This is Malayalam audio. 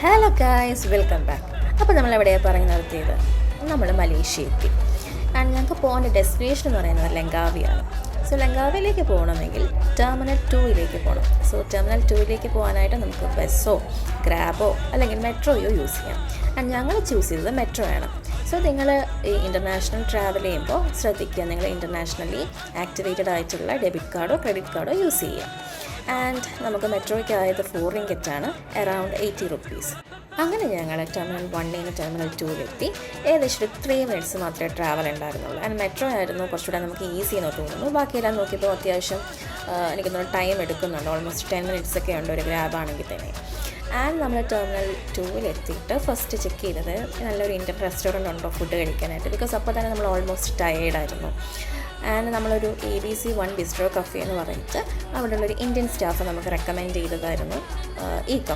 Hello guys, welcome back. അപ്പോൾ നമ്മളെവിടെയാണ് പറഞ്ഞ് നിർത്തിയത്? നമ്മൾ മലേഷ്യ എത്തി. ആൻഡ് ഞങ്ങൾക്ക് പോകേണ്ട ഡെസ്റ്റിനേഷൻ എന്ന് പറയുന്നത് ലങ്കാവിയാണ്. സോ ലങ്കാവിയിലേക്ക് പോകണമെങ്കിൽ ടെർമിനൽ 2 പോകണം. സോ ടെർമിനൽ 2 പോകാനായിട്ട് നമുക്ക് ബസ്സോ ഗ്രാബോ അല്ലെങ്കിൽ മെട്രോയോ യൂസ് ചെയ്യാം. ആൻഡ് ഞങ്ങൾ ചൂസ് ചെയ്തത് മെട്രോ ആണ്. സോ നിങ്ങൾ ഈ ഇൻ്റർനാഷണൽ ട്രാവൽ ചെയ്യുമ്പോൾ ശ്രദ്ധിക്കുക, നിങ്ങൾ ഇൻ്റർനാഷണലി ആക്ടിവേറ്റഡ് ആയിട്ടുള്ള ഡെബിറ്റ് കാർഡോ ക്രെഡിറ്റ് കാർഡോ യൂസ് ചെയ്യുക. ആൻഡ് നമുക്ക് മെട്രോയ്ക്കായത് 4 ringgit, അറൗണ്ട് 80 rupees. അങ്ങനെ ഞങ്ങൾ ടെർമിനൽ 1 ടെർമിനൽ 2 ഏകദേശം ഒരു 3 minutes മാത്രമേ ട്രാവൽ ഉണ്ടായിരുന്നുള്ളൂ. ആൻഡ് മെട്രോ ആയിരുന്നു കുറച്ചുകൂടെ നമുക്ക് ഈസി എന്ന് തോന്നുന്നു. ബാക്കിയെല്ലാം നോക്കിയപ്പോൾ അത്യാവശ്യം എനിക്കൊന്നും ടൈം എടുക്കുന്നുണ്ട്. ഓൾമോസ്റ്റ് 10 minutes ഒക്കെ ഉണ്ട് ഒരു ഗ്രാബ് ആണെങ്കിൽ തന്നെ. ആൻഡ് നമ്മൾ ടെർമിനൽ 2 ഫസ്റ്റ് ചെക്ക് ചെയ്തത് നല്ലൊരു ഇന്ത്യൻ റെസ്റ്റോറൻറ്റ് ഉണ്ടോ ഫുഡ് കഴിക്കാനായിട്ട്. ബിക്കോസ് അപ്പോൾ തന്നെ നമ്മൾ ഓൾമോസ്റ്റ് ടയേർഡായിരുന്നു. ആൻഡ് നമ്മളൊരു ABC1 ബിസ്ട്രോ കഫേ എന്ന് പറഞ്ഞിട്ട് അവിടെയുള്ളൊരു ഇന്ത്യൻ സ്റ്റാഫ് നമുക്ക് റെക്കമെൻഡ് ചെയ്തതായിരുന്നു ഈ കഫേ.